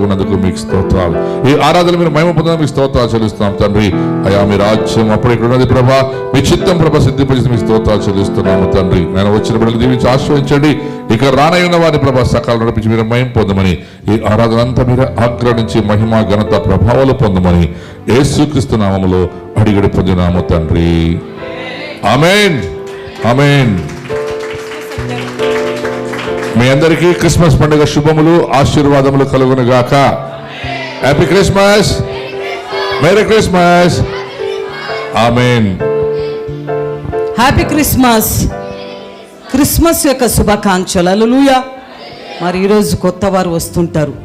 ఉన్నందుకు మీకు స్తోత్రాలు. ఈ ఆరాధన మీరు మహిమ పొందడానికి మీకు స్తోత్రాలు చెల్లిస్తున్నాం తండ్రి. అయా మీ రాజ్యం అప్పుడు ఇక్కడ ఉన్నది ప్రభా, మీ చిత్తం ప్రభా సిద్ధింపజేసి మీకు స్తోత్రాలు చెల్లిస్తున్నాము తండ్రి. నేను వచ్చిన బిడ్డలు దీవించి ఆశ్రయించండి. ఇక రానయ్యున్న వారిని ప్రభా సకాలం నడిపించి మీరు మహిమ పొందమని, ఈ ఆరాధన అంతా మీరు ఆగ్రహించి మహిమ ఘనత ప్రభావాలు పొందమని యేసుక్రీస్తు నామములో అడిగడి పొందినాము తండ్రి. ఆమేన్, ఆమేన్. మీ అందరికీ క్రిస్మస్ పండుగ శుభములు ఆశీర్వాదములు కలుగును గాక. హ్యాపీ క్రిస్మస్, మేరీ క్రిస్మస్, ఆమేన్. Happy Christmas. క్రిస్మస్ యొక్క శుభాకాంక్షలు. హల్లెలూయా. మరి ఈరోజు కొత్త వారు వస్తుంటారు.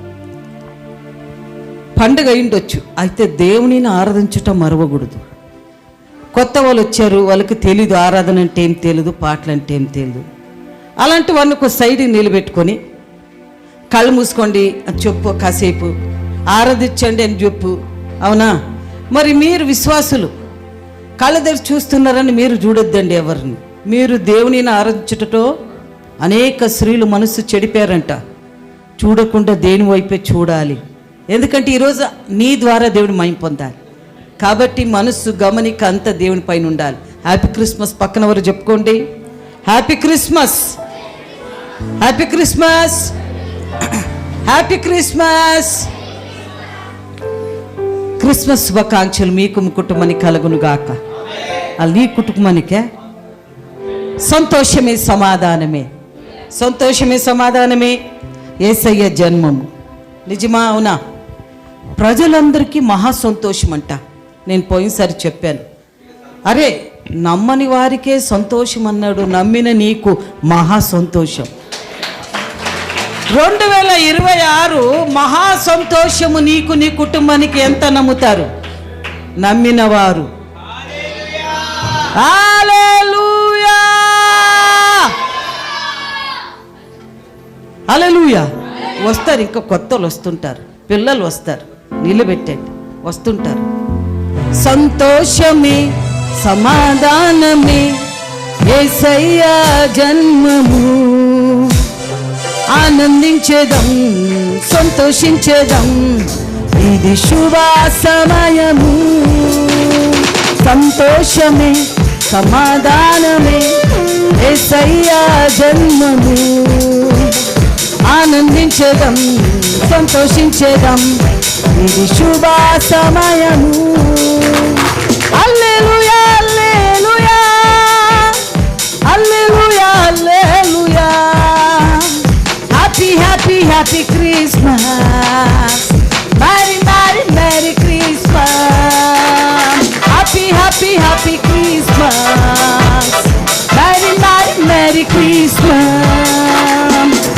పండుగ అయిండొచ్చు, అయితే దేవునిని ఆరాధించటం మరవకూడదు. కొత్త వాళ్ళు వచ్చారు, వాళ్ళకి తెలీదు ఆరాధన అంటే ఏం తెలియదు, పాటలు అంటే ఏం తెలియదు. అలాంటి వాళ్ళని ఒక సైడ్కి నిలబెట్టుకొని కళ్ళు మూసుకోండి అని చెప్పు, కాసేపు ఆరాధించండి అని చెప్పు. అవునా? మరి మీరు విశ్వాసులు కళ్ళు తెరిచి చూస్తున్నారని మీరు చూడొద్దండి ఎవరిని. మీరు దేవునిని ఆరాధించుటతో అనేక స్త్రీలు మనసు చెడిపారంట. చూడకుండా దేని వైపే చూడాలి. ఎందుకంటే ఈరోజు నీ ద్వారా దేవుని మహిమ పొందాలి కాబట్టి మనస్సు గమనిక అంతా దేవుని పైన ఉండాలి. హ్యాపీ క్రిస్మస్ పక్కన వారు చెప్పుకోండి. Happy Christmas, happy Christmas, happy Christmas. Christmas శుభాకాంక్షలు మీకు మీ కుటుంబానికి కలుగును గాక. అది నీ కుటుంబానికే సంతోషమే సమాధానమే, సంతోషమే సమాధానమే యేసయ్య జన్మము. నిజమా? అవునా? ప్రజలందరికీ మహా సంతోషం అంట. నేను పోయినసారి చెప్పాను, అరే నమ్మని వారికే సంతోషం అన్నాడు, నమ్మిన నీకు మహా సంతోషం. 2026 మహా సంతోషము నీకు నీ కుటుంబానికి. ఎంత నమ్ముతారు? నమ్మిన వారు. హల్లెలూయా, హల్లెలూయా. వస్తారు, ఇంకా కొత్తలు వస్తుంటారు, పిల్లలు వస్తారు, నిలబెట్టండి, వస్తుంటారు. సంతోషమే సమాధానమే యేసయ్య జన్మము. ఆనందించేదం, సంతోషించేదం, ఇది శుభ సమయము. సంతోషమే సమాధానమే యేసయ్య జన్మము. ఆనందించేదం, సంతోషించేదం, ఇది శుభ సమయము. హల్లెలూయా, హల్లెలూయా, హల్లెలూయా, హల్లెలూయా. Happy happy happy Christmas, merry merry merry Christmas. Happy happy happy Christmas, merry merry merry Christmas.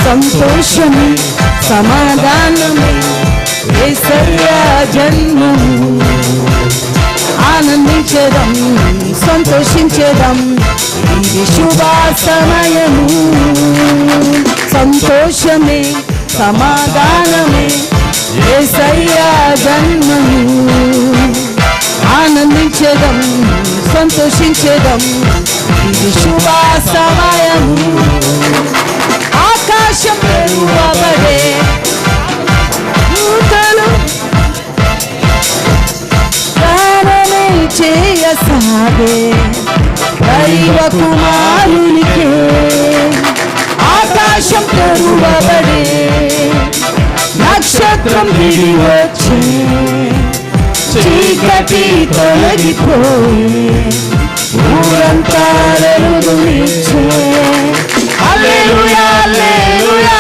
సంతోషమే సమాధానమే యేసయ్య జన్మము. ఆనందించేదం, సంతోషించేదం, ఇది శుభ సమయము. సంతోషమే సమాధానమే యేసయ్య జన్మము. ఆనందించేదం, సంతోషించేదం, ఇది శుభ సమయము. ఆకాశం తెరువబడే, దూతలు ప్రాణమే చేయసాగే దైవ కుమారునికే. ఆకాశం తెరువబడే, నక్షత్రం దిగి వచ్చే, చీకటి తొలగిపోయే, ఊరంతా వెలుగునిచ్చే. హల్లెలూయా, హల్లెలూయా,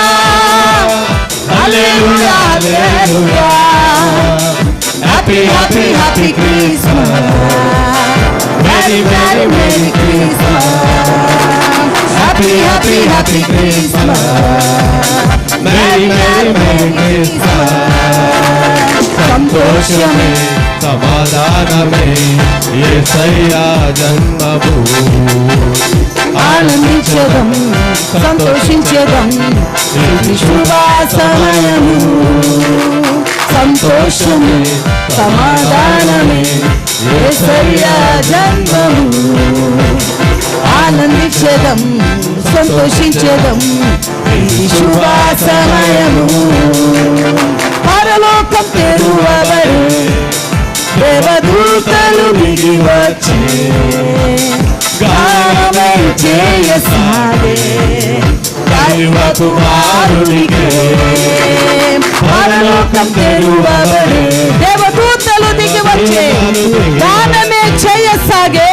హల్లెలూయా, హల్లెలూయా. Happy happy happy Christmas, merry merry merry Christmas. Happy happy happy Christmas, merry merry merry Christmas. సంతోషమే సమాధానమే యేసయ్య జన్మము. ఆనందించేదం, సంతోషించేదం, ఇది శుభ సమయము. సంతోషమే సమాధానమే యేసయ్య జన్మము. ఆనందించేదం, సంతోషించేదం, ఇది శుభ సమయము. పరలోకం తెరువబడి దేవదూతలు దిగి వచ్చి గానమే చేయసాగే దైవ కుమారునికే. పరలోకం తెరువబడి దేవదూతలు దిగి వచ్చి గానమే చేయసాగే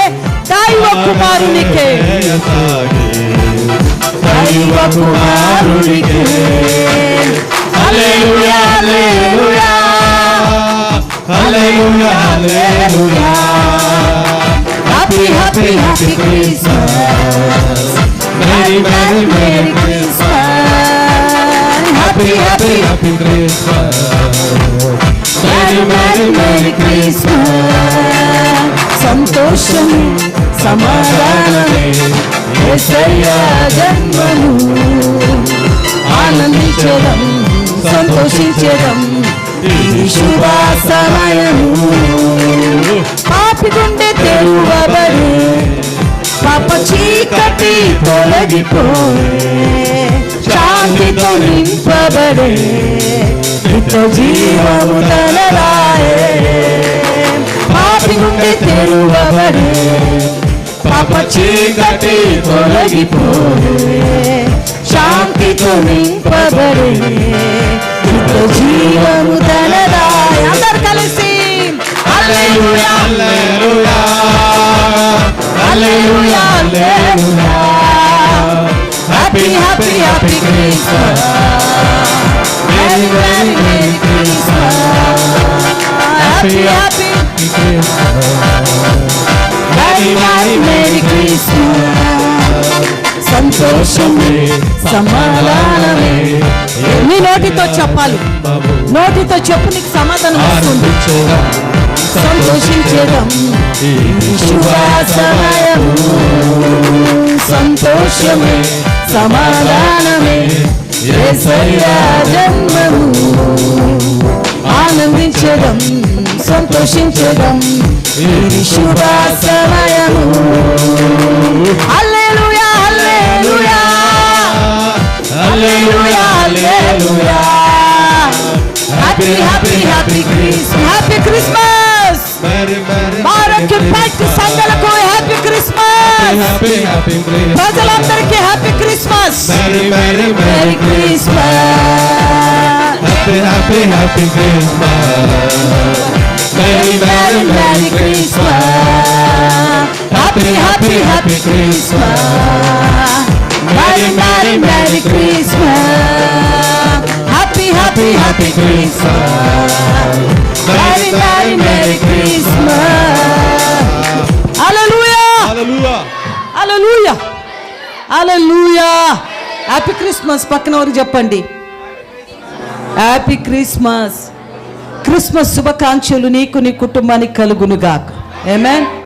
దైవ కుమారునికే. దైవ కుమారునికే. హల్లెలూయా హల్లెలూయా హల్లెలూయా హల్లెలూయా. Happy happy happy Christmas. Merry merry merry Christmas. Happy happy happy Christmas. Merry merry merry Christmas. సంతోషం సమాధానమే యేసయ్యా జన్మము. ఆనందించడం సంతోషించడం ఈ శుభ సమయము. పాపి గుండె తెరువబడి పాప చీకటి తొలగిపోయే శాంతితో నింపబడే నిత్య జీవము తనరాయే. పాపి గుండె తెరువబడి పాప చీకటి తొలగిపోయే శాంతితో నింపబడే నిత్య జీవము తనరాయే. అందరు కలిసి హల్లెలూయా హల్లెలూయా హల్లెలూయా హల్లెలూయా. Happy happy happy Christmas. Merry merry merry Christmas. Happy happy merry merry merry Christmas. సంతోషమే సమాధానమే. నీ నోటితో చెప్పాలి, నోటితో చెప్పు, నీకు సమాధానం వస్తుంది. సంతోషించడం ఈ శుభ సమయము. సంతోషమే సమాధానమే యేసయ్యా జన్మము. ఆనందించడం సంతోషించడం ఈ శుభ సమయము. హల్లెలూయా హల్లెలూయా హల్లెలూయా హల్లెలూయా. Happy happy happy Christmas. Happy Christmas. భారత్కి పైకి సంఘాలకు happy Christmas. Happy happy Christmas. ప్రజలందరికీ happy Christmas. Merry merry merry Christmas. Happy happy happy Christmas. Merry merry merry Christmas. Happy happy happy Christmas. Merry merry merry Christmas. Happy happy happy Christmas. Merry merry merry Christmas. హల్లెలూయా హల్లెలూయా హల్లెలూయా హల్లెలూయా. Happy Christmas పక్కన వారికి చెప్పండి. Happy Christmas. Christmas శుభాకాంక్షలు నీకు నీ కుటుంబానికి కలుగునుగాక. ఆమేన్.